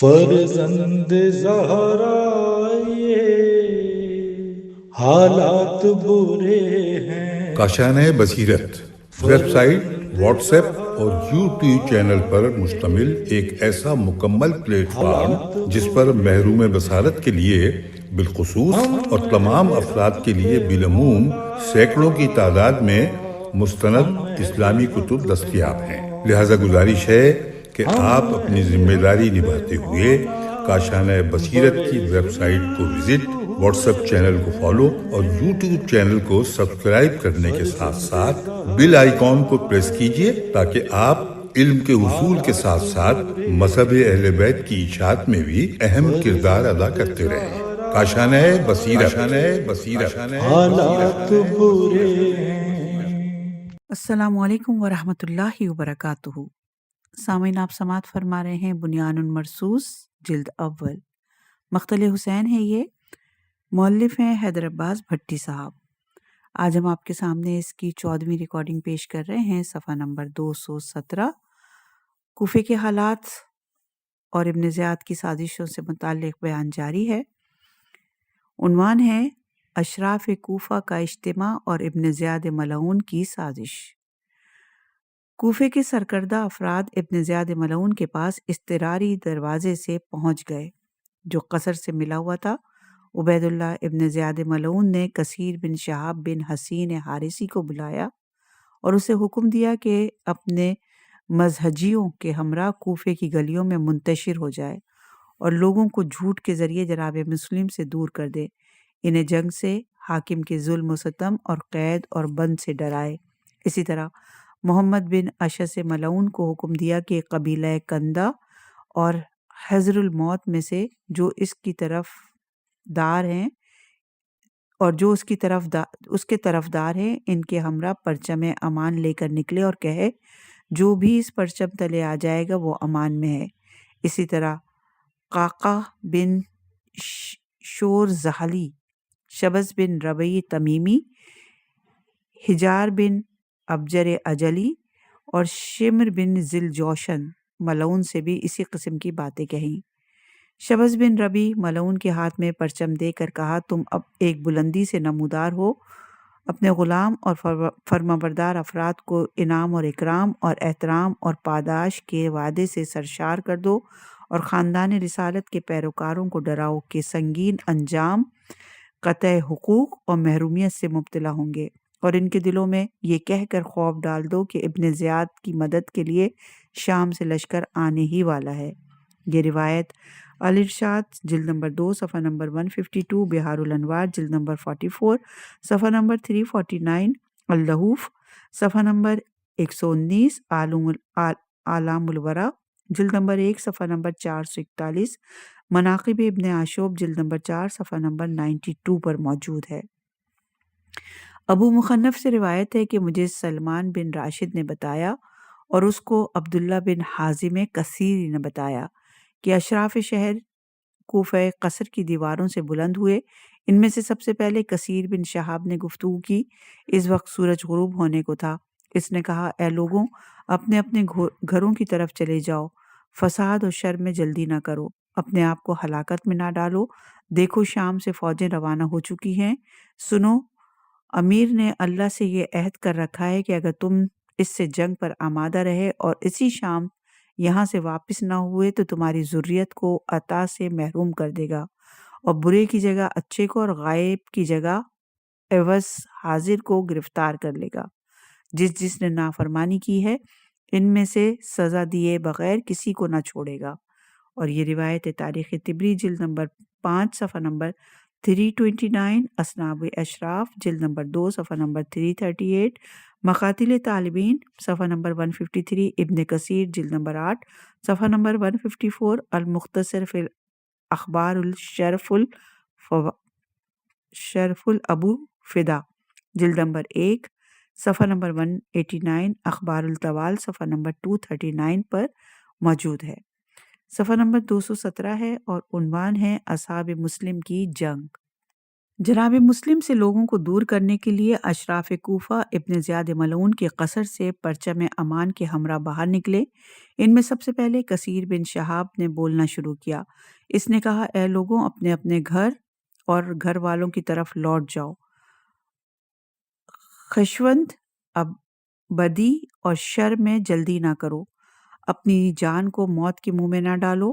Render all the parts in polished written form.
فرزند زہرا یہ حالات برے ہیں۔ کاشانۂ بصیرت ویب سائٹ، واٹس ایپ اور یوٹیوب چینل پر مشتمل ایک ایسا مکمل پلیٹ فارم جس پر محروم بصارت کے لیے بالخصوص اور تمام افراد کے لیے بالعموم سینکڑوں کی تعداد میں مستند اسلامی کتب دستیاب ہیں۔ لہذا گزارش ہے کہ آپ اپنی ذمہ داری نبھاتے ہوئے کاشانۂ بصیرت کی ویب سائٹ کو وزٹ، واٹس ایپ چینل کو فالو اور یوٹیوب چینل کو سبسکرائب کرنے کے ساتھ ساتھ بیل آئیکن کو پریس کیجئے تاکہ آپ علم کے حصول کے ساتھ ساتھ مذہب اہل بیت کی اشاعت میں بھی اہم کردار ادا کرتے رہیں۔ کاشانۂ بصیرت۔ حالات برے ہیں۔ السلام علیکم ورحمۃ اللہ وبرکاتہ۔ سامعین، آپ سماعت فرما رہے ہیں بنیان المرصوص جلد اول۔ مقتل حسین ہے، یہ مؤلف ہیں حیدر عباس بھٹی صاحب۔ آج ہم آپ کے سامنے اس کی 14ویں ریکارڈنگ پیش کر رہے ہیں، صفحہ نمبر 217۔ کوفے کے حالات اور ابن زیاد کی سازشوں سے متعلق بیان جاری ہے۔ عنوان ہے اشراف کوفہ کا اجتماع اور ابن زیاد ملعون کی سازش۔ کوفے کے سرکردہ افراد ابن زیاد ملعون کے پاس اضطراری دروازے سے پہنچ گئے جو قصر سے ملا ہوا تھا۔ عبید اللہ ابن زیاد ملعون نے کثیر بن شہاب بن حسین حارثی کو بلایا اور اسے حکم دیا کہ اپنے مزہجیوں کے ہمراہ کوفے کی گلیوں میں منتشر ہو جائے اور لوگوں کو جھوٹ کے ذریعے جناب مسلم سے دور کر دے، انہیں جنگ سے، حاکم کے ظلم و ستم اور قید اور بند سے ڈرائے۔ اسی طرح محمد بن اشعث ملعون کو حکم دیا کہ قبیلہ کندہ اور حضر الموت میں سے جو اس کی طرف دار ہیں اور جو اس کے طرفدار ہیں، ان کے ہمراہ پرچم امان لے کر نکلے اور کہے جو بھی اس پرچم تلے آ جائے گا وہ امان میں ہے۔ اسی طرح قعقاع بن شور زحلی، شبز بن ربیع تمیمی، حجار بن ابجر اجلی اور شمر بن ذل جوشن ملعون سے بھی اسی قسم کی باتیں کہیں۔ شبز بن ربیع ملعون کے ہاتھ میں پرچم دے کر کہا تم اب ایک بلندی سے نمودار ہو، اپنے غلام اور فرمانبردار افراد کو انعام اور اکرام اور احترام اور پاداش کے وعدے سے سرشار کر دو اور خاندان رسالت کے پیروکاروں کو ڈراؤ کہ سنگین انجام قطع حقوق اور محرومیت سے مبتلا ہوں گے، اور ان کے دلوں میں یہ کہہ کر خوف ڈال دو کہ ابن زیاد کی مدد کے لیے شام سے لشکر آنے ہی والا ہے۔ یہ روایت الارشاد جلد نمبر 2 صفحہ نمبر 152، بہار الانوار جلد نمبر 44 صفحہ نمبر 349، اللہوف صفحہ نمبر 119، اعلام الورا جلد نمبر 1 صفحہ نمبر 441، مناقب ابن عاشوب جلد نمبر 4 صفحہ نمبر 92 پر موجود ہے۔ ابو مخنف سے روایت ہے کہ مجھے سلمان بن راشد نے بتایا اور اس کو عبداللہ بن حازم کثیری نے بتایا کہ اشراف شہر کوفہ قصر کی دیواروں سے بلند ہوئے۔ ان میں سے سب سے پہلے کثیر بن شہاب نے گفتگو کی۔ اس وقت سورج غروب ہونے کو تھا۔ اس نے کہا اے لوگوں، اپنے اپنے گھروں کی طرف چلے جاؤ، فساد اور شر میں جلدی نہ کرو، اپنے آپ کو ہلاکت میں نہ ڈالو۔ دیکھو شام سے فوجیں روانہ ہو چکی ہیں۔ سنو، امیر نے اللہ سے یہ عہد کر رکھا ہے کہ اگر تم اس سے جنگ پر آمادہ رہے اور اسی شام یہاں سے واپس نہ ہوئے تو تمہاری ذریت کو عطا سے محروم کر دے گا، اور برے کی جگہ اچھے کو اور غائب کی جگہ عوض حاضر کو گرفتار کر لے گا۔ جس نے نافرمانی کی ہے ان میں سے سزا دیے بغیر کسی کو نہ چھوڑے گا۔ اور یہ روایت تاریخ طبری جلد نمبر 5 صفحہ نمبر 329، اسناب اشراف جلد نمبر 2 صفحہ نمبر 338، مقاتل طالبین صفحہ نمبر 153، ابن کثیر جلد نمبر 8 صفحہ نمبر 154، المختصر فی الاخبار شرف الابو فدا جلد نمبر 1 صفحہ نمبر 189، اخبار الطوال صفحہ نمبر 239 پر موجود ہے۔ صفحہ نمبر 217 ہے اور عنوان ہے اصحاب مسلم کی جنگ۔ جناب مسلم سے لوگوں کو دور کرنے کے لیے اشراف کوفہ ابن زیاد ملعون کے قصر سے پرچم امان کے ہمراہ باہر نکلے۔ ان میں سب سے پہلے کثیر بن شہاب نے بولنا شروع کیا۔ اس نے کہا، اے لوگوں، اپنے اپنے گھر اور گھر والوں کی طرف لوٹ جاؤ۔ خشونت، اب بدی اور شر میں جلدی نہ کرو، اپنی جان کو موت کے منہ میں نہ ڈالو،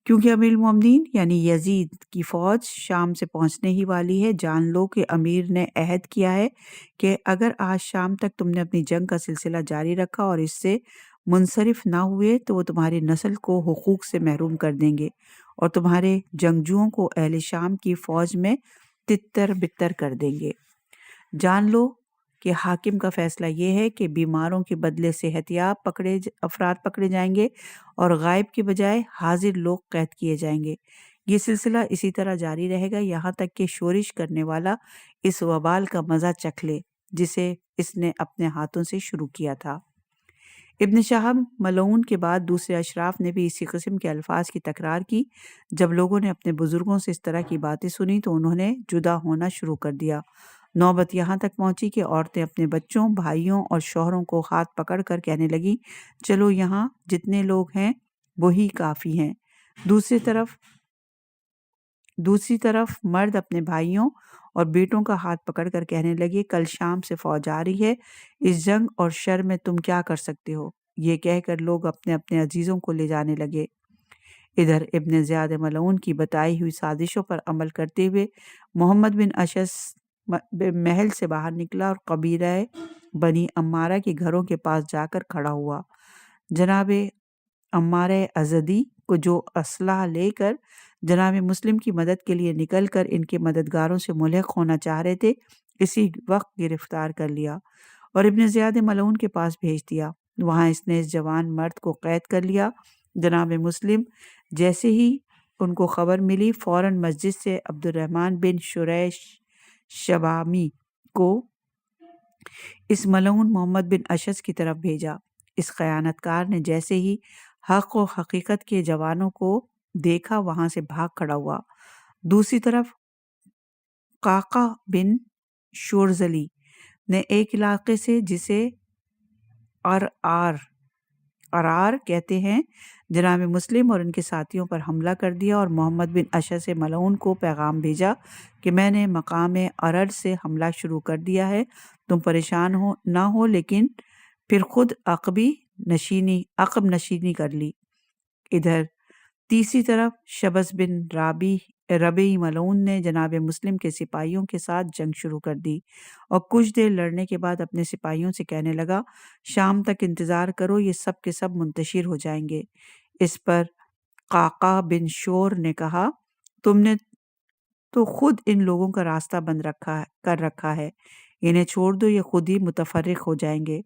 کیونکہ امیر المومنین یعنی یزید کی فوج شام سے پہنچنے ہی والی ہے۔ جان لو کہ امیر نے عہد کیا ہے کہ اگر آج شام تک تم نے اپنی جنگ کا سلسلہ جاری رکھا اور اس سے منصرف نہ ہوئے تو وہ تمہاری نسل کو حقوق سے محروم کر دیں گے اور تمہارے جنگجوؤں کو اہل شام کی فوج میں تتر بتر کر دیں گے۔ جان لو کہ حاکم کا فیصلہ یہ ہے کہ بیماروں کے بدلے صحت یاب افراد پکڑے جائیں گے اور غائب کے بجائے حاضر لوگ قید کیے جائیں گے۔ یہ سلسلہ اسی طرح جاری رہے گا یہاں تک کہ شورش کرنے والا اس وبال کا مزہ چکھ لے جسے اس نے اپنے ہاتھوں سے شروع کیا تھا۔ ابن شہاب ملعون کے بعد دوسرے اشراف نے بھی اسی قسم کے الفاظ کی تکرار کی۔ جب لوگوں نے اپنے بزرگوں سے اس طرح کی باتیں سنی تو انہوں نے جدا ہونا شروع کر دیا۔ نوبت یہاں تک پہنچی کہ عورتیں اپنے بچوں، بھائیوں اور شوہروں کو ہاتھ پکڑ کر کہنے لگیں، چلو یہاں جتنے لوگ ہیں وہی کافی ہیں۔ دوسری طرف مرد اپنے بھائیوں اور بیٹوں کا ہاتھ پکڑ کر کہنے لگے، کل شام سے فوج آ رہی ہے، اس جنگ اور شر میں تم کیا کر سکتے ہو؟ یہ کہہ کر لوگ اپنے اپنے عزیزوں کو لے جانے لگے۔ ادھر ابن زیاد ملعون کی بتائی ہوئی سازشوں پر عمل کرتے ہوئے محمد بن اشعث محل سے باہر نکلا اور قبیلہ بنی عمارہ کے گھروں کے پاس جا کر کھڑا ہوا۔ جناب عمارہ ازدی کو جو اسلحہ لے کر جناب مسلم کی مدد کے لیے نکل کر ان کے مددگاروں سے ملحق ہونا چاہ رہے تھے، اسی وقت گرفتار کر لیا اور ابن زیاد ملعون کے پاس بھیج دیا۔ وہاں اس نے اس جوان مرد کو قید کر لیا۔ جناب مسلم جیسے ہی ان کو خبر ملی فوراً مسجد سے عبد الرحمن بن شریش شبامی کو اس ملعون محمد بن اشعث کی طرف بھیجا۔ اس خیانت کار نے جیسے ہی حق و حقیقت کے جوانوں کو دیکھا وہاں سے بھاگ کھڑا ہوا۔ دوسری طرف قعقاع بن شورزلی نے ایک علاقے سے جسے ارار کہتے ہیں جناب مسلم اور ان کے ساتھیوں پر حملہ کر دیا اور محمد بن اشعث ملعون کو پیغام بھیجا کہ میں نے مقام ارر سے حملہ شروع کر دیا ہے، تم پریشان نہ ہو، لیکن پھر خود عقب نشینی کر لی۔ ادھر تیسری طرف شبس بن ربیع ملعون نے جناب مسلم کے سپاہیوں کے ساتھ جنگ شروع کر دی اور کچھ دیر لڑنے کے بعد اپنے سپاہیوں سے کہنے لگا، شام تک انتظار کرو، یہ سب کے سب منتشر ہو جائیں گے۔ اس پر قعقاع بن شور نے کہا، تم نے تو خود ان لوگوں کا راستہ بند کر رکھا ہے، انہیں چھوڑ دو، یہ خود ہی متفرق ہو جائیں گے۔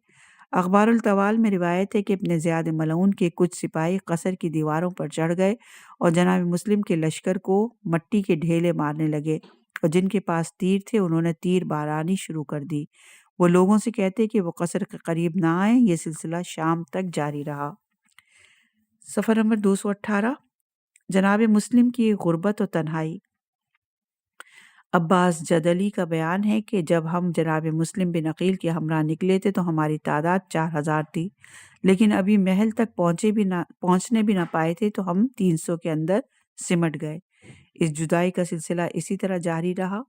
اخبار الطوال میں روایت ہے کہ ابن زیاد ملعون کے کچھ سپاہی قصر کی دیواروں پر چڑھ گئے اور جناب مسلم کے لشکر کو مٹی کے ڈھیلے مارنے لگے اور جن کے پاس تیر تھے انہوں نے تیر بارانی شروع کر دی۔ وہ لوگوں سے کہتے کہ وہ قصر کے قریب نہ آئیں۔ یہ سلسلہ شام تک جاری رہا۔ صفحہ نمبر 218 جناب مسلم کی غربت و تنہائی۔ عباس جدلی کا بیان ہے کہ جب ہم جناب مسلم بن عقیل کے ہمراہ نکلے تھے تو ہماری تعداد 4000 تھی، لیکن ابھی محل تک پہنچنے بھی نہ پائے تھے تو ہم 300 کے اندر سمٹ گئے۔ اس جدائی کا سلسلہ اسی طرح جاری رہا،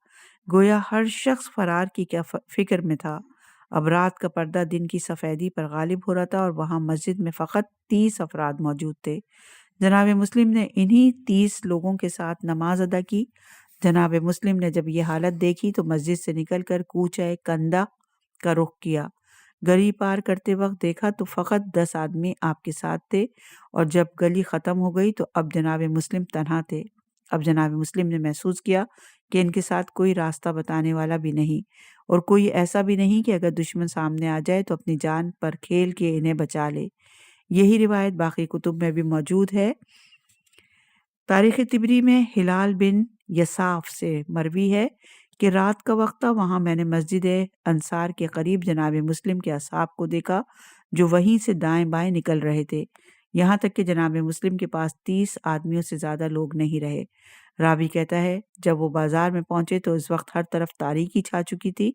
گویا ہر شخص فرار کی فکر میں تھا۔ اب رات کا پردہ دن کی سفیدی پر غالب ہو رہا تھا اور وہاں مسجد میں فقط 30 افراد موجود تھے۔ جناب مسلم نے انہی 30 لوگوں کے ساتھ نماز ادا کی۔ جناب مسلم نے جب یہ حالت دیکھی تو مسجد سے نکل کر کوچہ کندہ کا رخ کیا۔ گلی پار کرتے وقت دیکھا تو فقط 10 آدمی آپ کے ساتھ تھے اور جب گلی ختم ہو گئی تو اب جناب مسلم تنہا تھے۔ اب جناب مسلم نے محسوس کیا کہ ان کے ساتھ کوئی راستہ بتانے والا بھی نہیں اور کوئی ایسا بھی نہیں کہ اگر دشمن سامنے آ جائے تو اپنی جان پر کھیل کے انہیں بچا لے۔ یہی روایت باقی کتب میں بھی موجود ہے۔ تاریخ طبری میں ہلال بن یساف سے مروی ہے کہ رات کا وقت تھا، وہاں میں نے مسجد انصار کے قریب جناب مسلم کے اصحاب کو دیکھا جو وہیں سے دائیں بائیں نکل رہے تھے۔ یہاں تک کہ جناب مسلم کے پاس 30 آدمیوں سے زیادہ لوگ نہیں رہے۔ راوی کہتا ہے جب وہ بازار میں پہنچے تو اس وقت ہر طرف تاریکی چھا چکی تھی۔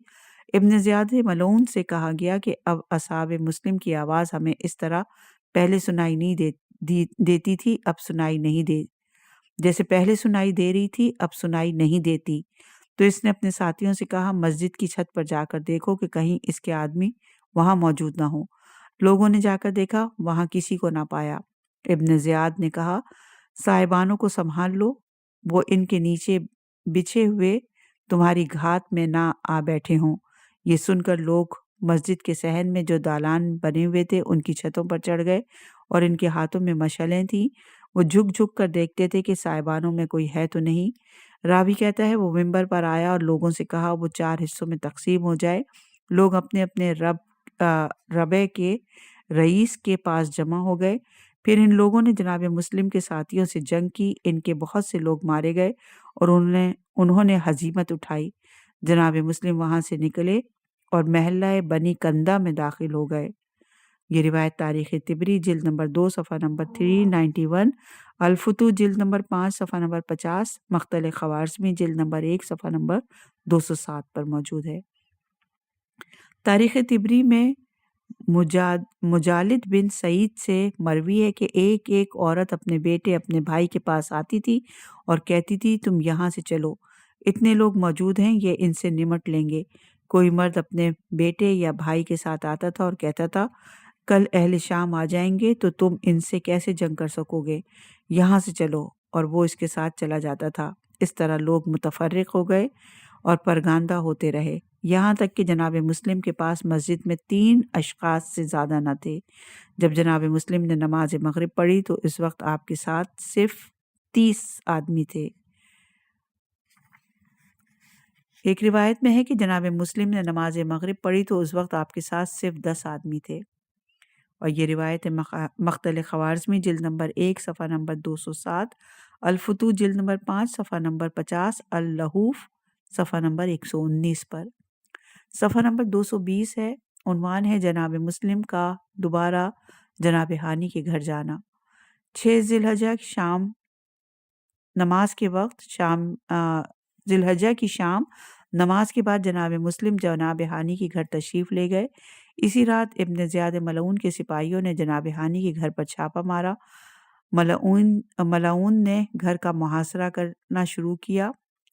ابن زیاد ملعون سے کہا گیا کہ اب اصحاب مسلم کی آواز ہمیں اس طرح پہلے سنائی نہیں دیتی تھی، اب سنائی نہیں دے جیسے پہلے سنائی دے رہی تھی اب سنائی نہیں دیتی۔ تو اس نے اپنے ساتھیوں سے کہا مسجد کی چھت پر جا کر دیکھو کہ کہیں اس کے آدمی وہاں موجود نہ ہو۔ لوگوں نے جا کر دیکھا، وہاں کسی کو نہ پایا۔ ابن زیاد نے کہا صاحبانوں کو سنبھال لو، وہ ان کے نیچے بچھے ہوئے تمہاری گھات میں نہ آ بیٹھے ہوں۔ یہ سن کر لوگ مسجد کے صحن میں جو دالان بنے ہوئے تھے ان کی چھتوں پر چڑھ گئے اور ان کے ہاتھوں میں مشعلیں تھیں۔ وہ جھک جھک کر دیکھتے تھے کہ صاحبانوں میں کوئی ہے تو نہیں۔ راوی کہتا ہے وہ ممبر پر آیا اور لوگوں سے کہا وہ 4 حصوں میں تقسیم ہو جائے۔ لوگ اپنے اپنے ربع کے رئیس کے پاس جمع ہو گئے۔ پھر ان لوگوں نے جناب مسلم کے ساتھیوں سے جنگ کی، ان کے بہت سے لوگ مارے گئے اور انہوں نے ہزیمت اٹھائی۔ جناب مسلم وہاں سے نکلے اور محلہ بنی کندہ میں داخل ہو گئے۔ یہ روایت تاریخ طبری جلد نمبر 2 صفحہ نمبر 391، الفتوح جلد نمبر 5 صفحہ نمبر 50، مقتل خوارزمی جلد نمبر 1 صفحہ نمبر 207 پر موجود ہے۔ تاریخ طبری میں مجالد بن سعید سے مروی ہے کہ ایک ایک عورت اپنے بیٹے اپنے بھائی کے پاس آتی تھی اور کہتی تھی تم یہاں سے چلو، اتنے لوگ موجود ہیں، یہ ان سے نمٹ لیں گے۔ کوئی مرد اپنے بیٹے یا بھائی کے ساتھ آتا تھا اور کہتا تھا کل اہل شام آ جائیں گے تو تم ان سے کیسے جنگ کر سکو گے، یہاں سے چلو، اور وہ اس کے ساتھ چلا جاتا تھا۔ اس طرح لوگ متفرق ہو گئے اور پرگاندہ ہوتے رہے، یہاں تک کہ جناب مسلم کے پاس مسجد میں 3 اشخاص سے زیادہ نہ تھے۔ جب جناب مسلم نے نماز مغرب پڑھی تو اس وقت آپ کے ساتھ صرف 30 آدمی تھے۔ ایک روایت میں ہے کہ جناب مسلم نے نماز مغرب پڑھی تو اس وقت آپ کے ساتھ صرف 10 آدمی تھے، اور یہ روایت مقتل خوارزمی جلد نمبر 1 صفحہ نمبر 207، الفتوح جلد نمبر 5 صفحہ نمبر 50، اللحوف صفحہ نمبر 119 پر۔ صفحہ نمبر 220 ہے، عنوان ہے جناب مسلم کا دوبارہ جناب ہانی کے گھر جانا۔ 6 ذی الحجہ شام نماز کے وقت ذی الحجہ کی شام نماز کے بعد جناب مسلم جناب ہانی کے گھر تشریف لے گئے۔ اسی رات ابن زیاد ملعون کے سپاہیوں نے جناب ہانی کے گھر پر چھاپا مارا۔ ملعون نے گھر کا محاصرہ کرنا شروع کیا۔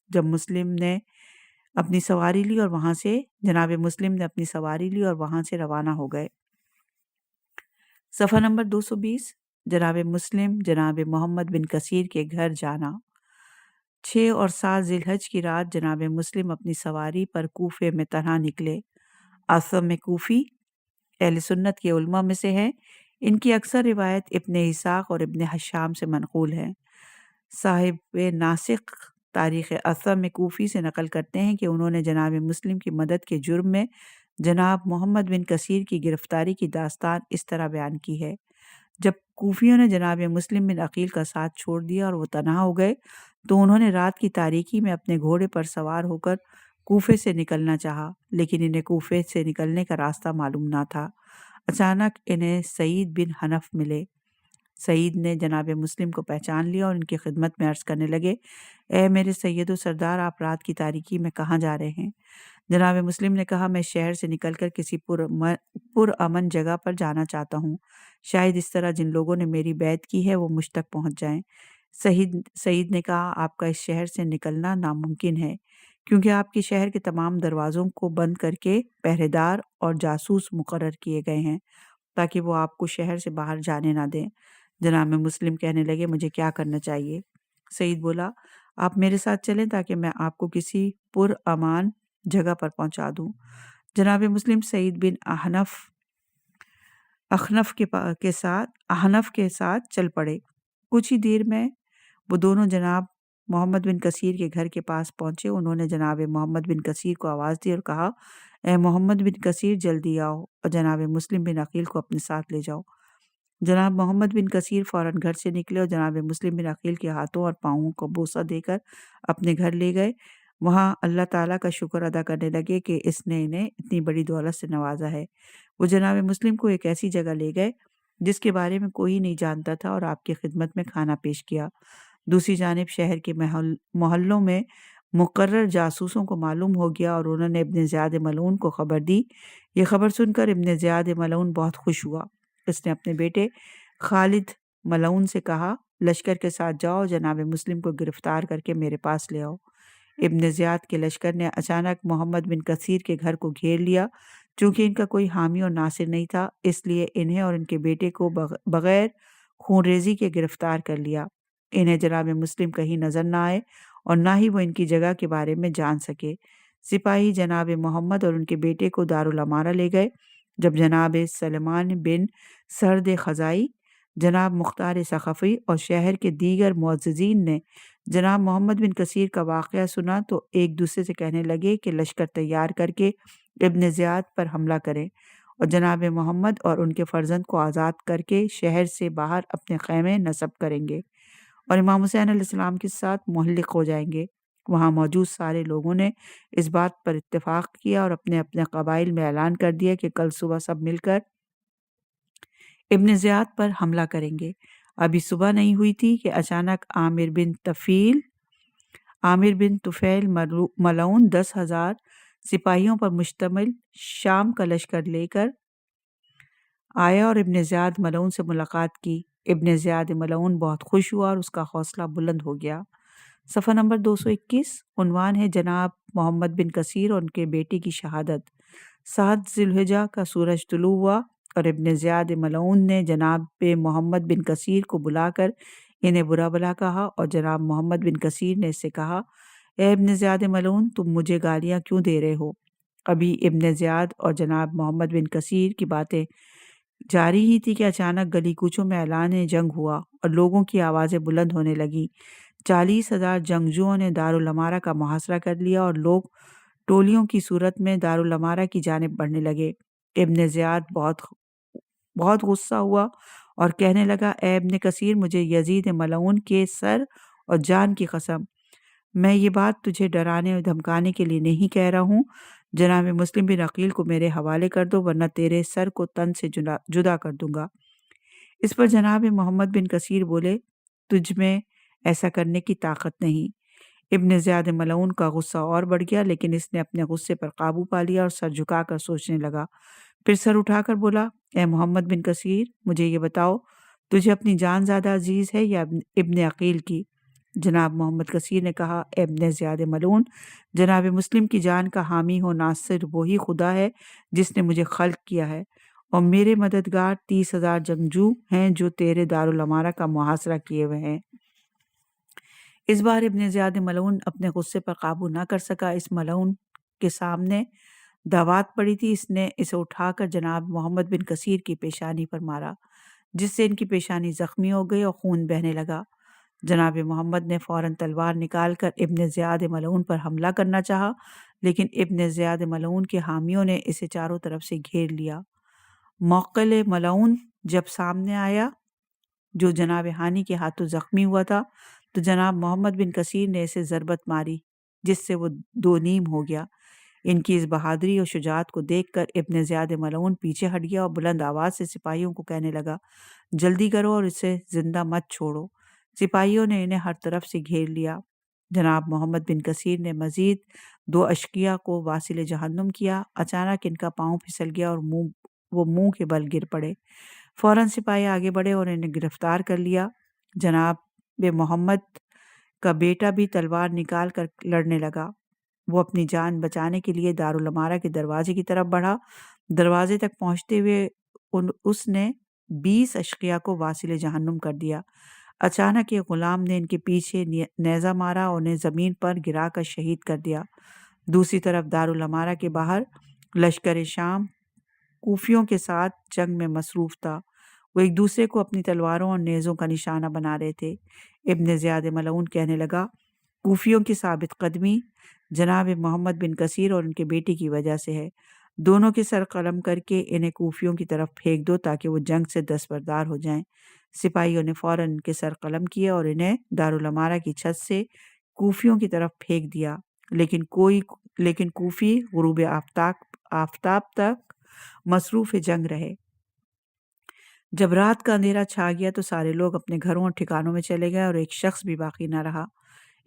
جب مسلم نے اپنی سواری لی اور وہاں سے جناب مسلم نے اپنی سواری لی اور وہاں سے روانہ ہو گئے۔ صفحہ نمبر 220، جناب مسلم جناب محمد بن کثیر کے گھر جانا۔ 6 اور 7 ذی الحج کی رات جناب مسلم اپنی سواری پر کوفے میں تنہا نکلے۔ اعصم کوفی اہل سنت کے علماء میں سے ہیں، ان کی اکثر روایت ابن اسحاق اور ابن حشام سے منقول ہے۔ صاحب ناسخ تاریخ اعصم کوفی سے نقل کرتے ہیں کہ انہوں نے جناب مسلم کی مدد کے جرم میں جناب محمد بن کثیر کی گرفتاری کی داستان اس طرح بیان کی ہے۔ جب کوفیوں نے جناب مسلم بن عقیل کا ساتھ چھوڑ دیا اور وہ تنہا ہو گئے تو انہوں نے رات کی تاریکی میں اپنے گھوڑے پر سوار ہو کر کوفے سے نکلنا چاہا، لیکن انہیں کوفے سے نکلنے کا راستہ معلوم نہ تھا۔ اچانک انہیں سعید بن حنف ملے۔ سعید نے جناب مسلم کو پہچان لیا اور ان کی خدمت میں عرض کرنے لگے، اے میرے سید و سردار، آپ رات کی تاریکی میں کہاں جا رہے ہیں؟ جناب مسلم نے کہا، میں شہر سے نکل کر کسی پرامن جگہ پر جانا چاہتا ہوں، شاید اس طرح جن لوگوں نے میری بیعت کی ہے وہ مجھ تک پہنچ جائیں۔ سعید نے کہا، آپ کا اس شہر سے نکلنا ناممکن ہے، کیونکہ آپ کے شہر کے تمام دروازوں کو بند کر کے پہرے دار اور جاسوس مقرر کیے گئے ہیں تاکہ وہ آپ کو شہر سے باہر جانے نہ دیں۔ جناب مسلم کہنے لگے، مجھے کیا کرنا چاہیے؟ سعید بولا، آپ میرے ساتھ چلیں تاکہ میں آپ کو کسی پرامان جگہ پر پہنچا دوں۔ جناب مسلم سعید بن احنف کے ساتھ چل پڑے۔ کچھ ہی دیر میں وہ دونوں جناب محمد بن کثیر کے گھر کے پاس پہنچے۔ انہوں نے جناب محمد بن کثیر کو آواز دی اور کہا، اے محمد بن کثیر، جلدی آؤ اور جناب مسلم بن عقیل کو اپنے ساتھ لے جاؤ۔ جناب محمد بن کثیر فوراً گھر سے نکلے اور جناب مسلم بن عقیل کے ہاتھوں اور پاؤں کو بوسہ دے کر اپنے گھر لے گئے۔ وہاں اللہ تعالیٰ کا شکر ادا کرنے لگے کہ اس نے انہیں اتنی بڑی دولت سے نوازا ہے۔ وہ جناب مسلم کو ایک ایسی جگہ لے گئے جس کے بارے میں کوئی نہیں جانتا تھا، اور آپ کی خدمت میں کھانا پیش کیا۔ دوسری جانب شہر کے محلوں میں مقرر جاسوسوں کو معلوم ہو گیا اور انہوں نے ابن زیاد ملعون کو خبر دی۔ یہ خبر سن کر ابن زیاد ملعون بہت خوش ہوا۔ اس نے اپنے بیٹے خالد ملعون سے کہا، لشکر کے ساتھ جاؤ، جناب مسلم کو گرفتار کر کے میرے پاس لے آؤ۔ ابن زیاد کے لشکر نے اچانک محمد بن کثیر کے گھر کو گھیر لیا۔ چونکہ ان کا کوئی حامی اور ناصر نہیں تھا، اس لیے انہیں اور ان کے بیٹے کو بغیر خون ریزی کے گرفتار کر لیا۔ انہیں جناب مسلم کہیں نظر نہ آئے اور نہ ہی وہ ان کی جگہ کے بارے میں جان سکے۔ سپاہی جناب محمد اور ان کے بیٹے کو دارالامارہ لے گئے۔ جب جناب سلیمان بن سرد خزائی، جناب مختار ثقفی اور شہر کے دیگر معززین نے جناب محمد بن کثیر کا واقعہ سنا تو ایک دوسرے سے کہنے لگے کہ لشکر تیار کر کے ابن زیاد پر حملہ کریں اور جناب محمد اور ان کے فرزند کو آزاد کر کے شہر سے باہر اپنے خیمے نصب کریں گے اور امام حسین علیہ السلام کے ساتھ محلق ہو جائیں گے۔ وہاں موجود سارے لوگوں نے اس بات پر اتفاق کیا اور اپنے اپنے قبائل میں اعلان کر دیا کہ کل صبح سب مل کر ابن زیاد پر حملہ کریں گے۔ ابھی صبح نہیں ہوئی تھی کہ اچانک عامر بن طفیل ملعون 10,000 سپاہیوں پر مشتمل شام کا لشکر لے کر آیا اور ابن زیاد ملعون سے ملاقات کی۔ ابن زیاد ملعون بہت خوش ہوا اور اس کا حوصلہ بلند ہو گیا۔ صفحہ نمبر 221 عنوان ہے جناب محمد بن کثیر اور ان کے بیٹے کی شہادت۔ 7 ذی الحجہ کا سورج طلوع ہوا اور ابن زیاد ملعون نے جناب محمد بن کثیر کو بلا کر انہیں برا بھلا کہا اور جناب محمد بن کثیر نے اس سے کہا، اے ابن زیاد ملعون، تم مجھے گالیاں کیوں دے رہے ہو؟ ابھی ابن زیاد اور جناب محمد بن کثیر کی باتیں جاری ہی تھی کہ اچانک گلی کوچوں میں اعلان جنگ ہوا اور لوگوں کی آوازیں بلند ہونے لگیں۔ 40,000 جنگجوؤں نے دارالامارہ کا محاصرہ کر لیا اور لوگ ٹولیوں کی صورت میں دارالامارہ کی جانب بڑھنے لگے۔ ابن زیاد بہت غصہ ہوا اور کہنے لگا، اے ابن کثیر، مجھے یزید ملعون کے سر اور جان کی قسم، میں یہ بات تجھے ڈرانے اور دھمکانے کے لیے نہیں کہہ رہا ہوں۔ جناب مسلم بن عقیل کو میرے حوالے کر دو ورنہ تیرے سر کو تن سے جدا کر دوں گا۔ اس پر جناب محمد بن کثیر بولے، تجھ میں ایسا کرنے کی طاقت نہیں۔ ابن زیاد ملعون کا غصہ اور بڑھ گیا، لیکن اس نے اپنے غصے پر قابو پا لیا اور سر جھکا کر سوچنے لگا۔ پھر سر اٹھا کر بولا، اے محمد بن کثیر، مجھے یہ بتاؤ، تجھے اپنی جان زیادہ عزیز ہے یا ابن عقیل کی؟ جناب محمد کثیر نے کہا، اے ابن زیاد ملعون، جناب مسلم کی جان کا حامی ہو ناصر وہی خدا ہے جس نے مجھے خلق کیا ہے، اور میرے مددگار 30,000 جنگجو ہیں جو تیرے دارالامارہ کا محاصرہ کیے ہوئے ہیں۔ اس بار ابن زیاد ملعون اپنے غصے پر قابو نہ کر سکا۔ اس ملعون کے سامنے دعوات پڑی تھی، اس نے اسے اٹھا کر جناب محمد بن کثیر کی پیشانی پر مارا، جس سے ان کی پیشانی زخمی ہو گئی اور خون بہنے لگا۔ جناب محمد نے فوراً تلوار نکال کر ابن زیاد ملعون پر حملہ کرنا چاہا، لیکن ابن زیاد ملعون کے حامیوں نے اسے چاروں طرف سے گھیر لیا۔ موقل ملعون جب سامنے آیا، جو جناب ہانی کے ہاتھوں زخمی ہوا تھا، تو جناب محمد بن کثیر نے اسے ضربت ماری جس سے وہ 2 نیم ہو گیا۔ ان کی اس بہادری اور شجاعت کو دیکھ کر ابن زیاد ملعون پیچھے ہٹ گیا اور بلند آواز سے سپاہیوں کو کہنے لگا، جلدی کرو اور اسے زندہ مت چھوڑو۔ سپاہیوں نے انہیں ہر طرف سے گھیر لیا۔ جناب محمد بن کثیر نے مزید 2 اشقیاء کو واصل جہنم کیا۔ اچانک ان کا پاؤں پھسل گیا اور وہ منہ کے بل گر پڑے۔ فوراً سپاہی آگے بڑھے اور انہیں گرفتار کر لیا۔ جناب محمد کا بیٹا بھی تلوار نکال کر لڑنے لگا۔ وہ اپنی جان بچانے کے لیے دارالامارہ کے دروازے کی طرف بڑھا۔ دروازے تک پہنچتے ہوئے اس نے 20 اشقیاء کو واصل جہنم کر دیا۔ اچانک ایک غلام نے ان کے پیچھے نیزہ مارا اور انہیں زمین پر گرا کر شہید کر دیا۔ دوسری طرف دارالامارہ کے باہر لشکر شام کوفیوں کے ساتھ جنگ میں مصروف تھا۔ وہ ایک دوسرے کو اپنی تلواروں اور نیزوں کا نشانہ بنا رہے تھے۔ ابن زیاد ملعون کہنے لگا، کوفیوں کی ثابت قدمی جناب محمد بن کثیر اور ان کے بیٹے کی وجہ سے ہے۔ دونوں کے سر قلم کر کے انہیں کوفیوں کی طرف پھینک دو تاکہ وہ جنگ سے دستبردار ہو جائیں۔ سپاہیوں نے فوراً ان کے سر قلم کیے اور انہیں دارالامارہ کی چھت سے کوفیوں کی طرف پھینک دیا، لیکن کوفی غروب آفتاب تک مصروف جنگ رہے۔ جب رات کا اندھیرا چھا گیا تو سارے لوگ اپنے گھروں اور ٹھکانوں میں چلے گئے اور ایک شخص بھی باقی نہ رہا۔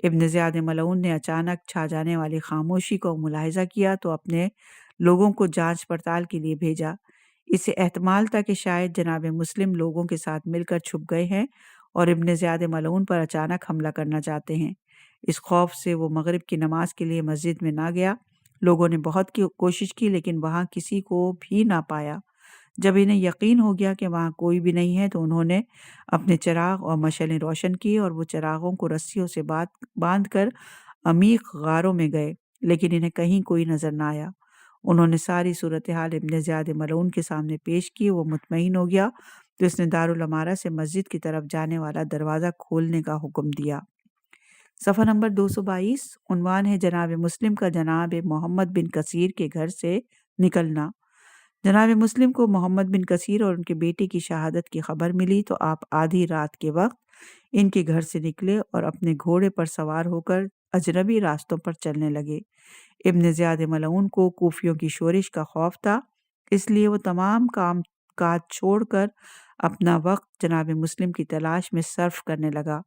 ابن زیاد ملعون نے اچانک چھا جانے والی خاموشی کو ملاحظہ کیا تو اپنے لوگوں کو جانچ پڑتال کے لیے بھیجا۔ اسے احتمال تھا کہ شاید جناب مسلم لوگوں کے ساتھ مل کر چھپ گئے ہیں اور ابن زیاد ملعون پر اچانک حملہ کرنا چاہتے ہیں۔ اس خوف سے وہ مغرب کی نماز کے لیے مسجد میں نہ گیا۔ لوگوں نے بہت کوشش کی لیکن وہاں کسی کو بھی نہ پایا۔ جب انہیں یقین ہو گیا کہ وہاں کوئی بھی نہیں ہے تو انہوں نے اپنے چراغ اور مشعلیں روشن کی اور وہ چراغوں کو رسیوں سے باندھ کر عمیق غاروں میں گئے، لیکن انہیں کہیں کوئی نظر نہ آیا۔ انہوں نے ساری صورتحال ابن زیاد ملعون کے سامنے پیش کی۔ وہ مطمئن ہو گیا تو اس نے دارالامارہ سے مسجد کی طرف جانے والا دروازہ کھولنے کا حکم دیا۔ صفحہ نمبر 222 عنوان ہے جناب مسلم کا جناب محمد بن کثیر کے گھر سے نکلنا۔ جناب مسلم کو محمد بن کثیر اور ان کے بیٹے کی شہادت کی خبر ملی تو آپ آدھی رات کے وقت ان کے گھر سے نکلے اور اپنے گھوڑے پر سوار ہو کر اجنبی راستوں پر چلنے لگے۔ ابن زیاد ملعون کو کوفیوں کی شورش کا خوف تھا، اس لیے وہ تمام کام کاج چھوڑ کر اپنا وقت جناب مسلم کی تلاش میں صرف کرنے لگا۔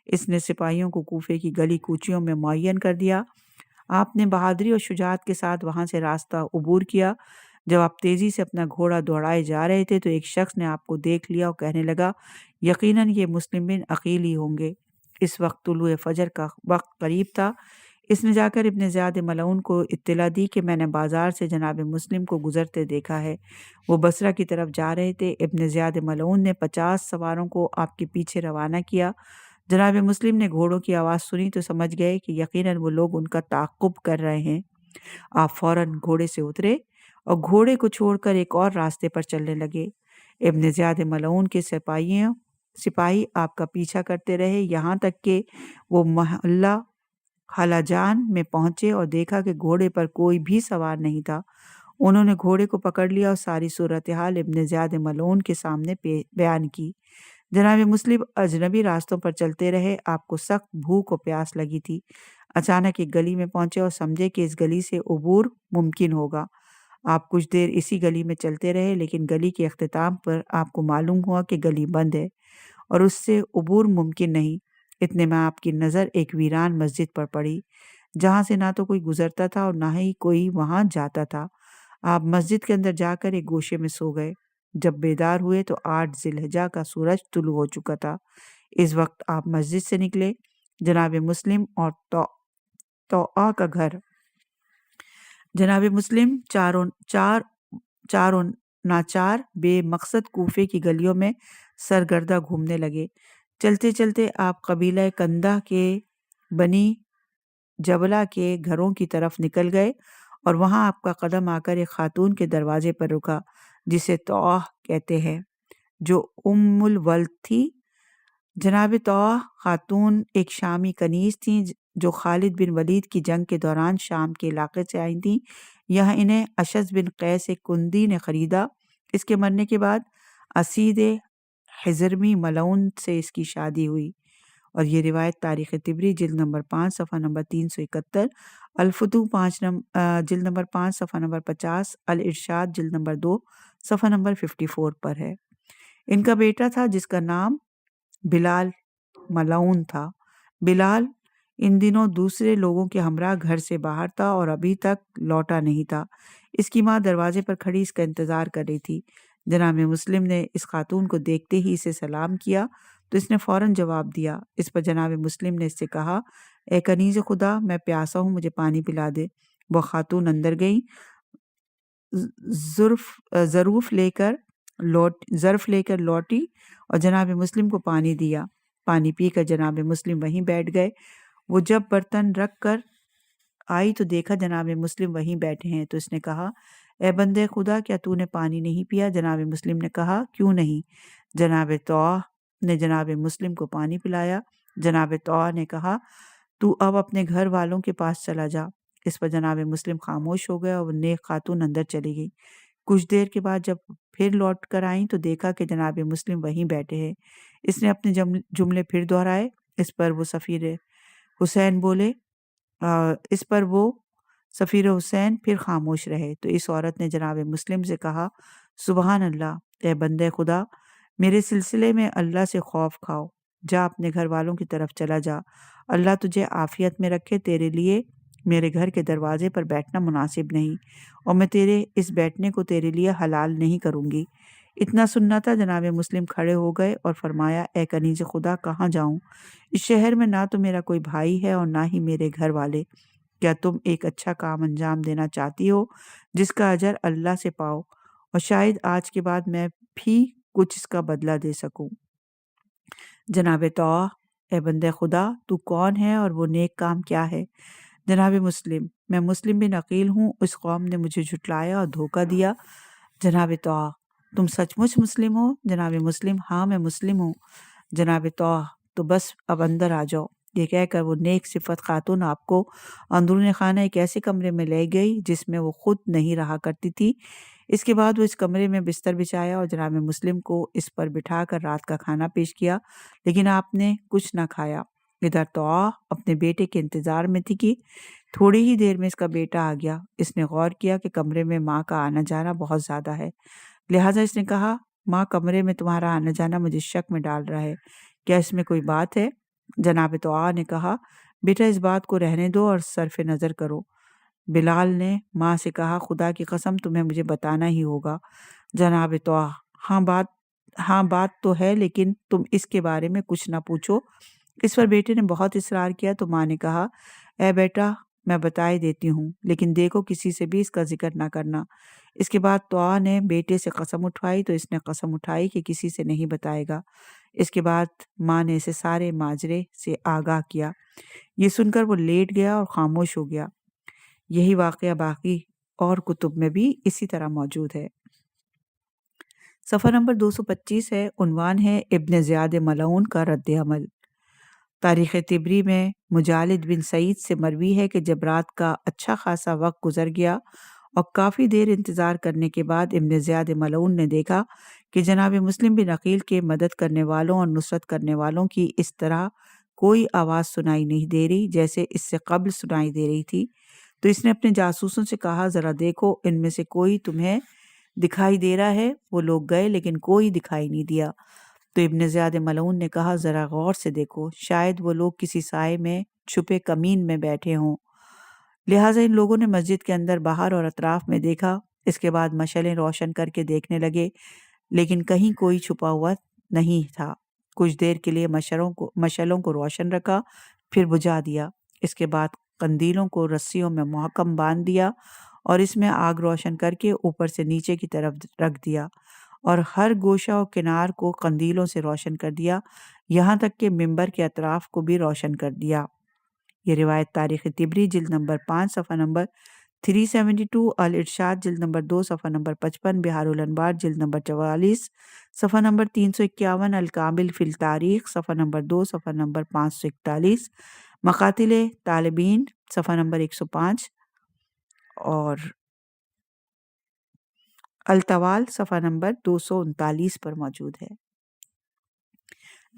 اس نے سپاہیوں کو کوفے کی گلی کوچیوں میں معین کر دیا۔ آپ نے بہادری اور شجاعت کے ساتھ وہاں سے راستہ عبور کیا۔ جب آپ تیزی سے اپنا گھوڑا دوڑائے جا رہے تھے تو ایک شخص نے آپ کو دیکھ لیا اور کہنے لگا، یقیناً یہ مسلم بن عقیل ہی ہوں گے۔ اس وقت طلوع فجر کا وقت قریب تھا۔ اس نے جا کر ابن زیاد ملعون کو اطلاع دی کہ میں نے بازار سے جناب مسلم کو گزرتے دیکھا ہے، وہ بصرہ کی طرف جا رہے تھے۔ ابن زیاد ملعون نے 50 سواروں کو آپ کے پیچھے روانہ کیا۔ جناب مسلم نے گھوڑوں کی آواز سنی تو سمجھ گئے کہ یقیناً وہ لوگ ان کا تعاقب کر رہے ہیں۔ آپ فوراً گھوڑے سے اترے اور گھوڑے کو چھوڑ کر ایک اور راستے پر چلنے لگے۔ ابن زیاد ملعون کے سپاہی آپ کا پیچھا کرتے رہے یہاں تک کہ وہ محلہ حلجان میں پہنچے اور دیکھا کہ گھوڑے پر کوئی بھی سوار نہیں تھا۔ انہوں نے گھوڑے کو پکڑ لیا اور ساری صورتحال ابن زیاد ملعون کے سامنے بیان کی۔ جناب مسلم اجنبی راستوں پر چلتے رہے۔ آپ کو سخت بھوک اور پیاس لگی تھی۔ اچانک ایک گلی میں پہنچے اور سمجھے کہ اس گلی سے عبور ممکن ہوگا۔ آپ کچھ دیر اسی گلی میں چلتے رہے لیکن گلی کے اختتام پر آپ کو معلوم ہوا کہ گلی بند ہے اور اس سے عبور ممکن نہیں۔ اتنے میں آپ کی نظر ایک ویران مسجد پر پڑی جہاں سے نہ تو کوئی گزرتا تھا اور نہ ہی کوئی وہاں جاتا تھا۔ آپ مسجد کے اندر جا کر ایک گوشے میں سو گئے۔ جب بیدار ہوئے تو 8 ذی الحجہ کا سورج طلوع ہو چکا تھا۔ اس وقت آپ مسجد سے نکلے۔ جناب مسلم اور توآ کا گھر۔ جناب مسلم چاروں ناچار بے مقصد کوفے کی گلیوں میں سرگردہ گھومنے لگے۔ چلتے چلتے آپ قبیلہ کندہ کے بنی جبلہ کے گھروں کی طرف نکل گئے اور وہاں آپ کا قدم آ کر ایک خاتون کے دروازے پر رکا جسے توآ کہتے ہیں، جو الولد تھی۔ جناب توآ خاتون ایک شامی کنیز تھیں جو خالد بن ولید کی جنگ کے دوران شام کے علاقے سے آئی تھیں۔ یہاں انہیں اشعث بن قیس کندی نے خریدا۔ اس کے مرنے کے بعد اسید حضرمی ملعون سے اس کی شادی ہوئی۔ اور یہ روایت تاریخ طبری جلد نمبر 5 صفحہ نمبر 371، الفتوح جلد نمبر 5 صفحہ نمبر 50، الارشاد جلد نمبر 2 صفحہ نمبر 54 پر ہے۔ ان کا بیٹا تھا جس کا نام بلال ملعون تھا۔ بلال ان دنوں دوسرے لوگوں کے ہمراہ گھر سے باہر تھا اور ابھی تک لوٹا نہیں تھا۔ اس کی ماں دروازے پر کھڑی اس کا انتظار کر رہی تھی۔ جناب مسلم نے اس خاتون کو دیکھتے ہی اسے سلام کیا تو اس نے فوراً جواب دیا۔ اس پر جناب مسلم نے اس سے کہا، اے کنیز خدا، میں پیاسا ہوں، مجھے پانی پلا دے۔ وہ خاتون اندر گئی، ظرف لے کر لوٹی اور جناب مسلم کو پانی دیا۔ پانی پی کر جناب مسلم وہیں بیٹھ گئے۔ وہ جب برتن رکھ کر آئی تو دیکھا جناب مسلم وہیں بیٹھے ہیں تو اس نے کہا، اے بندے خدا، کیا تو نے پانی نہیں پیا؟ جناب مسلم نے کہا، کیوں نہیں؟ جناب توآ نے جناب مسلم کو پانی پلایا۔ جناب توآ نے کہا، تو اب اپنے گھر والوں کے پاس چلا جا۔ اس پر جناب مسلم خاموش ہو گیا اور نیک خاتون اندر چلی گئی۔ کچھ دیر کے بعد جب پھر لوٹ کر آئیں تو دیکھا کہ جناب مسلم وہیں بیٹھے ہیں۔ اس نے اپنے جملے پھر دہرائے۔ اس پر وہ سفیر حسین پھر خاموش رہے تو اس عورت نے جناب مسلم سے کہا، سبحان اللہ، اے بندے خدا، میرے سلسلے میں اللہ سے خوف کھاؤ، جا اپنے گھر والوں کی طرف چلا جا، اللہ تجھے عافیت میں رکھے، تیرے لیے میرے گھر کے دروازے پر بیٹھنا مناسب نہیں، اور میں تیرے اس بیٹھنے کو تیرے لیے حلال نہیں کروں گی۔ اتنا سننا تھا جناب مسلم کھڑے ہو گئے اور فرمایا، اے کنیز خدا، کہاں جاؤں؟ اس شہر میں نہ تو میرا کوئی بھائی ہے اور نہ ہی میرے گھر والے۔ کیا تم ایک اچھا کام انجام دینا چاہتی ہو جس کا اجر اللہ سے پاؤ، اور شاید آج کے بعد میں بھی کچھ اس کا بدلہ دے سکوں؟ جناب طاع، اے بندے خدا، تو کون ہے اور وہ نیک کام کیا ہے؟ جناب مسلم، میں مسلم بن عقیل ہوں، اس قوم نے مجھے جھٹلایا اور دھوکہ دیا۔ جناب طاع، تم سچ مچ مسلم ہو؟ جناب مسلم، ہاں میں مسلم ہوں۔ جناب طاع، تو بس اب اندر آ جاؤ۔ یہ کہہ کر وہ نیک صفت خاتون آپ کو اندرون خانہ ایک ایسے کمرے میں لے گئی جس میں وہ خود نہیں رہا کرتی تھی۔ اس کے بعد وہ اس کمرے میں بستر بچھایا اور جناب مسلم کو اس پر بٹھا کر رات کا کھانا پیش کیا، لیکن آپ نے کچھ نہ کھایا۔ ادھر طاع اپنے بیٹے کے انتظار میں تھی کہ تھوڑی ہی دیر میں اس کا بیٹا آ گیا۔ اس نے غور کیا کہ کمرے میں ماں کا آنا جانا بہت زیادہ ہے، لہٰذا اس نے کہا، ماں، کمرے میں تمہارا آنا جانا مجھے شک میں ڈال رہا ہے، کیا اس میں کوئی بات ہے؟ جناب طاع نے کہا، بیٹا اس بات کو رہنے دو اور صرف نظر کرو۔ بلال نے ماں سے کہا، خدا کی قسم تمہیں مجھے بتانا ہی ہوگا۔ جناب طاع، ہاں بات تو ہے، لیکن تم اس کے بارے میں کچھ نہ پوچھو۔ اس پر بیٹے نے بہت اصرار کیا تو ماں نے کہا، اے بیٹا، میں بتائے دیتی ہوں، لیکن دیکھو کسی سے بھی اس کا ذکر نہ کرنا۔ اس کے بعد طاع نے بیٹے سے قسم اٹھوائی تو اس نے قسم اٹھائی کہ کسی سے نہیں بتائے گا۔ اس کے بعد ماں نے اسے سارے ماجرے سے آگاہ کیا۔ یہ سن کر وہ لیٹ گیا اور خاموش ہو گیا۔ یہی واقعہ باقی اور کتب میں بھی اسی طرح موجود ہے۔ صفحہ نمبر 225 ہے، عنوان ہے ابن زیاد ملعون کا رد عمل۔ تاریخ طبری میں مجالد بن سعید سے مروی ہے کہ جب رات کا اچھا خاصا وقت گزر گیا اور کافی دیر انتظار کرنے کے بعد ابن زیاد ملعون نے دیکھا کہ جناب مسلم بن عقیل کے مدد کرنے والوں اور نصرت کرنے والوں کی اس طرح کوئی آواز سنائی نہیں دے رہی جیسے اس سے قبل سنائی دے رہی تھی، تو اس نے اپنے جاسوسوں سے کہا، ذرا دیکھو ان میں سے کوئی تمہیں دکھائی دے رہا ہے؟ وہ لوگ گئے لیکن کوئی دکھائی نہیں دیا۔ تو ابن زیاد ملعون نے کہا، ذرا غور سے دیکھو، شاید وہ لوگ کسی سائے میں چھپے کمین میں بیٹھے ہوں۔ لہٰذا ان لوگوں نے مسجد کے اندر، باہر اور اطراف میں دیکھا۔ اس کے بعد مشعلیں روشن کر کے دیکھنے لگے، لیکن کہیں کوئی چھپا ہوا نہیں تھا۔ کچھ دیر کے لیے مشعلوں کو روشن رکھا، پھر بجھا دیا۔ اس کے بعد قندیلوں کو رسیوں میں محکم باندھ دیا اور اس میں آگ روشن کر کے اوپر سے نیچے کی طرف رکھ دیا، اور ہر گوشہ و کنار کو قندیلوں سے روشن کر دیا، یہاں تک کہ منبر کے اطراف کو بھی روشن کر دیا۔ یہ روایت تاریخ طبری جلد نمبر 5 صفحہ نمبر 372، الارشاد جلد نمبر 2 صفحہ نمبر 55، بہار الانوار جلد نمبر 44 صفحہ نمبر 351، الکامل فی التاریخ صفحہ نمبر 2 صفحہ نمبر 541، مقاتل طالبین صفحہ نمبر 105 اور الطوال صفحہ نمبر 239 پر موجود ہے۔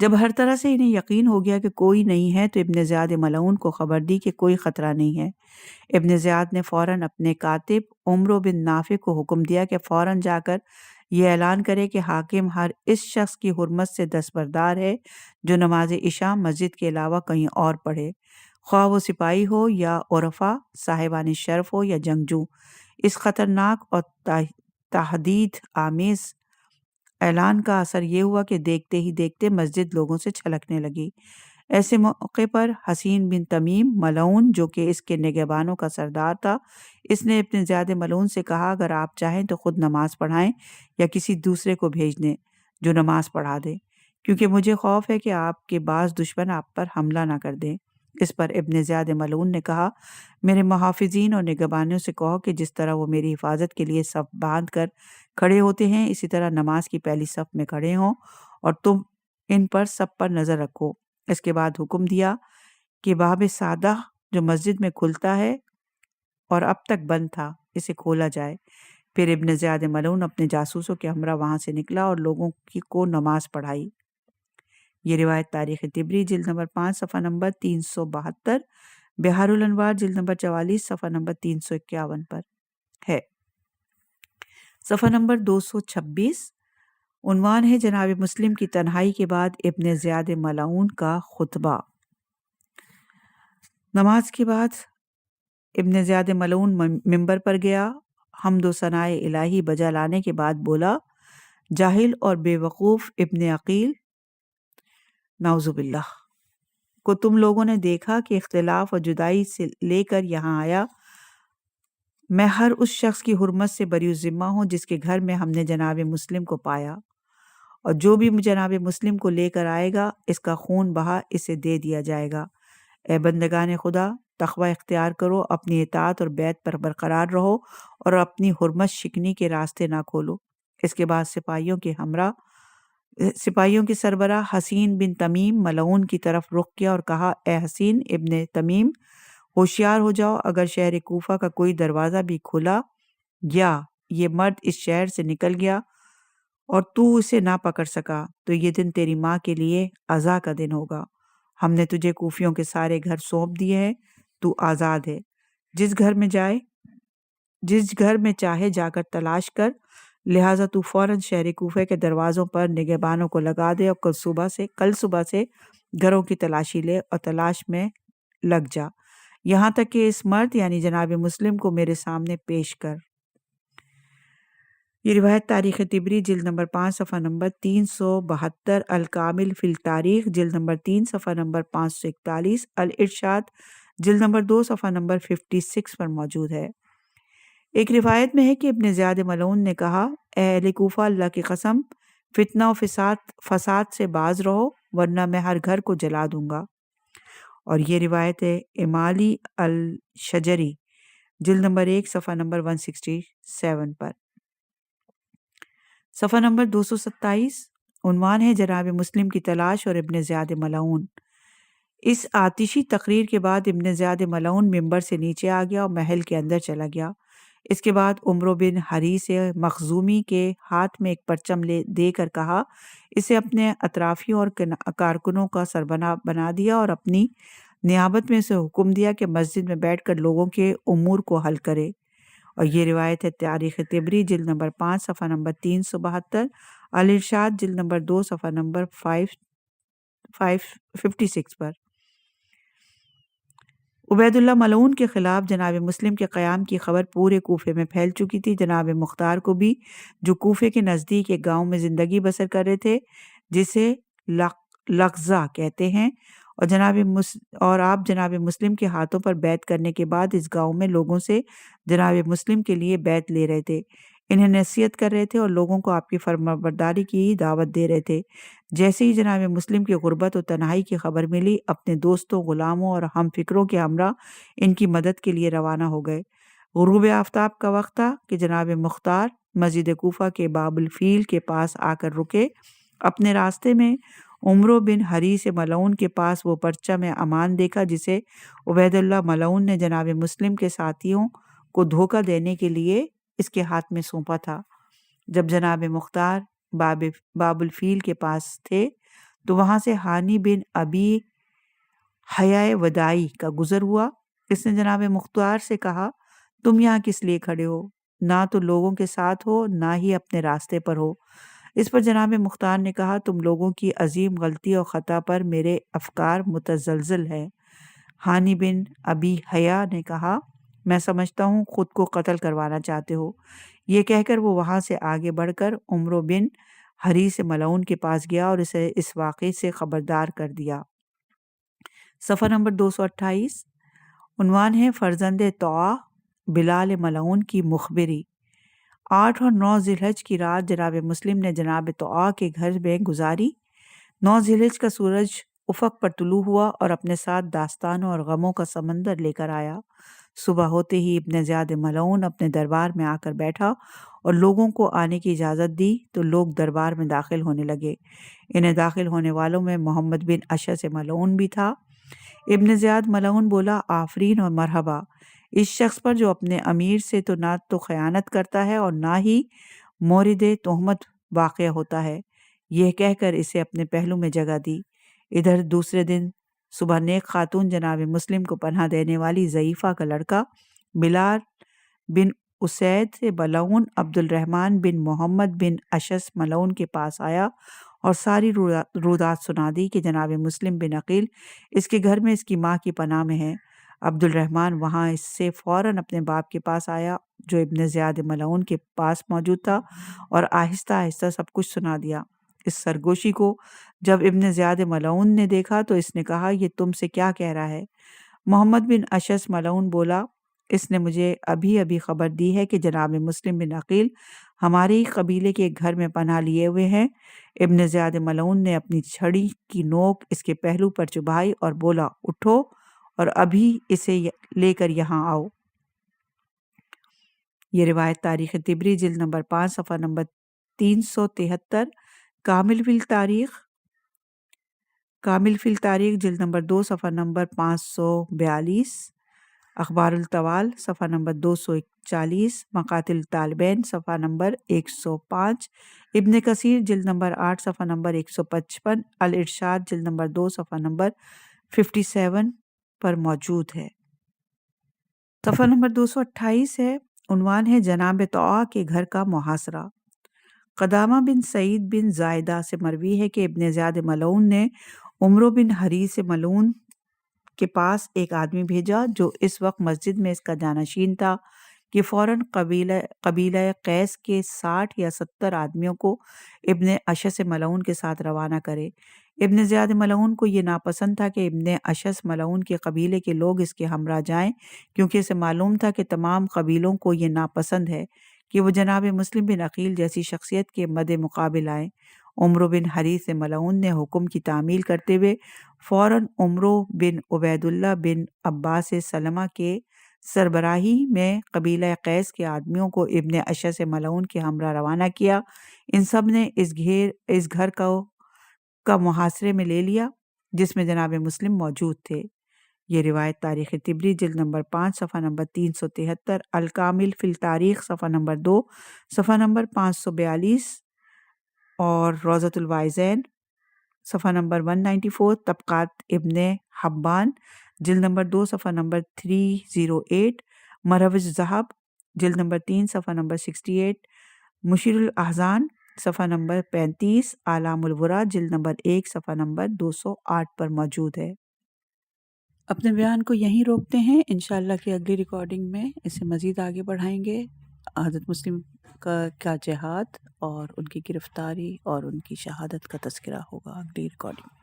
جب ہر طرح سے انہیں یقین ہو گیا کہ کوئی نہیں ہے تو ابن زیاد ملعون کو خبر دی کہ کوئی خطرہ نہیں ہے۔ ابن زیاد نے فوراً اپنے کاتب عمرو بن نافع کو حکم دیا کہ فوراً جا کر یہ اعلان کرے کہ حاکم ہر اس شخص کی حرمت سے دستبردار ہے جو نماز عشاء مسجد کے علاوہ کہیں اور پڑھے، خواہ وہ سپاہی ہو یا عرفا، صاحبان شرف ہو یا جنگجو۔ اس خطرناک اور تحدید آمیز اعلان کا اثر یہ ہوا کہ دیکھتے ہی دیکھتے مسجد لوگوں سے چھلکنے لگی۔ ایسے موقع پر حسین بن تمیم ملعون، جو کہ اس کے نگہبانوں کا سردار تھا، اس نے ابن زیاد ملعون سے کہا، اگر آپ چاہیں تو خود نماز پڑھائیں یا کسی دوسرے کو بھیج دیں جو نماز پڑھا دے، کیونکہ مجھے خوف ہے کہ آپ کے بعض دشمن آپ پر حملہ نہ کر دیں۔ اس پر ابن زیاد ملعون نے کہا، میرے محافظین اور نگہبانوں سے کہو کہ جس طرح وہ میری حفاظت کے لیے صف باندھ کر کھڑے ہوتے ہیں اسی طرح نماز کی پہلی صف میں کھڑے ہوں، اور تم ان پر سب پر نظر رکھو۔ اس کے بعد حکم دیا کہ باب سادہ جو مسجد میں کھلتا ہے اور اب تک بند تھا، اسے کھولا جائے۔ پھر ابن زیاد ملعون اپنے جاسوسوں کے ہمراہ وہاں سے نکلا اور لوگوں کو نماز پڑھائی۔ یہ روایت تاریخ طبری جلد نمبر 5 صفحہ نمبر 372، بہار الانوار جلد نمبر 44 صفحہ نمبر 351 پر ہے۔ صفحہ نمبر 226، عنوان ہے جناب مسلم کی تنہائی کے بعد ابن زیاد ملعون کا خطبہ۔ نماز کے بعد ابن زیاد ملعون ممبر پر گیا، حمد و ثنائے الہی بجا لانے کے بعد بولا، جاہل اور بے وقوف ابن عقیل، نعوذ باللہ، کو تم لوگوں نے دیکھا کہ اختلاف اور جدائی سے لے کر یہاں آیا۔ میں ہر اس شخص کی حرمت سے بری الذمہ ہوں جس کے گھر میں ہم نے جناب مسلم کو پایا، اور جو بھی جناب مسلم کو لے کر آئے گا اس کا خون بہا اسے دے دیا جائے گا۔ اے بندگان خدا، تقوی اختیار کرو، اپنی اطاعت اور بیعت پر برقرار رہو اور اپنی حرمت شکنی کے راستے نہ کھولو۔ اس کے بعد سپاہیوں کے سربراہ حسین بن تمیم ملعون کی طرف رخ کیا اور کہا، اے حسین ابن تمیم، ہوشیار ہو جاؤ، اگر شہر کوفہ کا کوئی دروازہ بھی کھلا یا یہ مرد اس شہر سے نکل گیا اور تو اسے نہ پکڑ سکا تو یہ دن تیری ماں کے لیے عزا کا دن ہوگا۔ ہم نے تجھے کوفیوں کے سارے گھر سونپ دیے ہیں، تو آزاد ہے، جس گھر میں چاہے جا کر تلاش کر، لہٰذا تو فوراً شہر کوفہ کے دروازوں پر نگہبانوں کو لگا دے اور کل صبح سے گھروں کی تلاشی لے اور تلاش میں لگ جا، یہاں تک کہ اس مرد یعنی جناب مسلم کو میرے سامنے پیش کر۔ یہ روایت تاریخ طبری جلد نمبر 5 صفحہ نمبر 372، الکامل فی التاریخ جلد نمبر 3 صفحہ نمبر 541، الارشاد جلد نمبر 2 صفحہ نمبر 56 پر موجود ہے۔ ایک روایت میں ہے کہ ابن زیاد ملعون نے کہا، اے اہل کوفہ، اللہ کی قسم، فتنہ و فساد سے باز رہو ورنہ میں ہر گھر کو جلا دوں گا۔ اور یہ روایت ہے امالی الشجری جلد نمبر 1 صفحہ نمبر 167 پر۔ صفحہ نمبر 227، عنوان ہے جناب مسلم کی تلاش اور ابن زیاد ملعون۔ اس آتشی تقریر کے بعد ابن زیاد ملعون ممبر سے نیچے آ گیا اور محل کے اندر چلا گیا۔ اس کے بعد عمرو بن حریث مخزومی کے ہاتھ میں ایک پرچم دے کر کہا، اسے اپنے اطرافیوں اور کارکنوں کا سربراہ بنا دیا اور اپنی نیابت میں اسے حکم دیا کہ مسجد میں بیٹھ کر لوگوں کے امور کو حل کرے۔ اور یہ روایت ہے تاریخ طبری جلد نمبر 5 صفحہ نمبر 372، الارشاد جلد نمبر 2 صفحہ نمبر 556 پر۔ عبید اللہ ملعون کے خلاف جناب مسلم کے قیام کی خبر پورے کوفے میں پھیل چکی تھی۔ جناب مختار کو بھی، جو کوفے کے نزدیک ایک گاؤں میں زندگی بسر کر رہے تھے جسے لغزہ کہتے ہیں، اور آپ جناب مسلم کے ہاتھوں پر بیعت کرنے کے بعد اس گاؤں میں لوگوں سے جناب مسلم کے لیے بیعت لے رہے تھے، انہیں نصیحت کر رہے تھے اور لوگوں کو آپ کی فرمانبرداری کی دعوت دے رہے تھے۔ جیسے ہی جناب مسلم کی غربت و تنہائی کی خبر ملی، اپنے دوستوں، غلاموں اور ہم فکروں کے ہمراہ ان کی مدد کے لیے روانہ ہو گئے۔ غروب آفتاب کا وقت تھا کہ جناب مختار مسجد کوفہ کے باب الفیل کے پاس آ کر رکے۔ اپنے راستے میں عمرو بن حریث ملعون کے پاس وہ پرچم امان دیکھا جسے عبید اللہ ملعون نے جناب مسلم کے ساتھیوں کو دھوکہ دینے کے لیے اس کے ہاتھ میں سونپا تھا۔ جب جناب مختار باب الفیل کے پاس تھے تو وہاں سے ہانی بن ابی حیاء وداعی کا گزر ہوا۔ اس نے جناب مختار سے کہا، تم یہاں کس لیے کھڑے ہو؟ نہ تو لوگوں کے ساتھ ہو نہ ہی اپنے راستے پر ہو۔ اس پر جناب مختار نے کہا، تم لوگوں کی عظیم غلطی اور خطا پر میرے افکار متزلزل ہے۔ ہانی بن ابی حیاء نے کہا، میں سمجھتا ہوں خود کو قتل کروانا چاہتے ہو۔ یہ کہہ کر وہ وہاں سے آگے بڑھ کر عمرو بن حریث ملعون کے پاس گیا اور اسے اس واقعے سے خبردار کر دیا۔ صفحہ نمبر 228، عنوان ہے فرزند طوع بلال ملعون کی مخبری۔ 8 اور 9 ذی الحج کی رات جناب مسلم نے جناب طوع کے گھر میں گزاری۔ 9 ذی الحج کا سورج افق پر طلوع ہوا اور اپنے ساتھ داستانوں اور غموں کا سمندر لے کر آیا۔ صبح ہوتے ہی ابن زیاد ملعون اپنے دربار میں آ کر بیٹھا اور لوگوں کو آنے کی اجازت دی تو لوگ دربار میں داخل ہونے لگے۔ انہیں داخل ہونے والوں میں محمد بن اشعث ملعون بھی تھا۔ ابن زیاد ملعون بولا، آفرین اور مرحبا اس شخص پر جو اپنے امیر سے تو نہ تو خیانت کرتا ہے اور نہ ہی مورد تہمت واقع ہوتا ہے۔ یہ کہہ کر اسے اپنے پہلو میں جگہ دی۔ ادھر دوسرے دن صبح نیک خاتون جناب مسلم کو پناہ دینے والی ضعیفہ کا لڑکا بلال بن اسید سے ملعون عبد الرحمن بن محمد بن اشس ملعون کے پاس آیا اور ساری رودات سنا دی کہ جناب مسلم بن عقیل اس کے گھر میں اس کی ماں کی پناہ میں ہے۔ عبد الرحمن وہاں اس سے فوراً اپنے باپ کے پاس آیا جو ابن زیاد ملعون کے پاس موجود تھا اور آہستہ آہستہ سب کچھ سنا دیا۔ اس سرگوشی کو جب ابن زیاد ملعون نے دیکھا تو اس نے کہا یہ تم سے کیا کہہ رہا ہے؟ محمد بن اشس ملعون بولا اس نے مجھے ابھی ابھی خبر دی ہے کہ جناب مسلم بن عقیل ہمارے ہی قبیلے کے ایک گھر میں پناہ لیے ہوئے ہیں۔ ابن زیاد ملعون نے اپنی چھڑی کی نوک اس کے پہلو پر چبھائی اور بولا اٹھو اور ابھی اسے لے کر یہاں آؤ۔ یہ روایت تاریخ طبری جلد نمبر 5 صفحہ نمبر 373، کامل فی التاریخ جلد نمبر 2 صفحہ نمبر 542، اخبار الطوال صفحہ نمبر 241، مقاتل طالبین صفحہ نمبر 105، ابن کثیر جلد نمبر 8 صفحہ نمبر 155، الارشاد جلد نمبر 2 صفحہ نمبر 57 پر موجود ہے۔ صفحہ نمبر 228 ہے، عنوان ہے جناب طوع کے گھر کا محاصرہ۔ قدامہ بن سعید بن زائدہ سے مروی ہے کہ ابن زیاد ملعون نے عمرو بن حریث ملعون کے پاس ایک آدمی بھیجا جو اس وقت مسجد میں اس کا جانشین تھا کہ فوراً قبیلہ قیس کے 60 یا 70 آدمیوں کو ابن اشس ملعون کے ساتھ روانہ کرے۔ ابن زیاد ملعون کو یہ ناپسند تھا کہ ابن اشس ملعون کے قبیلے کے لوگ اس کے ہمراہ جائیں، کیونکہ اسے معلوم تھا کہ تمام قبیلوں کو یہ ناپسند ہے کہ وہ جناب مسلم بن عقیل جیسی شخصیت کے مد مقابل آئیں۔ عمرو بن حریث ملعون نے حکم کی تعمیل کرتے ہوئے فوراً عمرو بن عبید اللہ بن عباس سلمہ کے سربراہی میں قبیلہ قیس کے آدمیوں کو ابن اشس ملعون کے ہمراہ روانہ کیا۔ ان سب نے اس گھر کا محاصرے میں لے لیا جس میں جناب مسلم موجود تھے۔ یہ روایت تاریخ طبری جلد نمبر 5 صفحہ نمبر 373، الکامل فی التاریخ صفحہ نمبر 2 صفحہ نمبر 542 اور روضۃ الواعظین صفحہ نمبر 194، طبقات ابن حبان جلد نمبر 2 صفحہ نمبر 308، مروج ذہب جلد نمبر 3 صفحہ نمبر 68، مشیر الاحزان صفحہ نمبر 35، اعلام الورا جلد نمبر 1 صفحہ نمبر 208 پر موجود ہے۔ اپنے بیان کو یہیں روکتے ہیں، انشاءاللہ کہ اگلی ریکارڈنگ میں اسے مزید آگے بڑھائیں گے۔ حضرت مسلم کا جہاد اور ان کی گرفتاری اور ان کی شہادت کا تذکرہ ہوگا اگلی ریکارڈنگ میں۔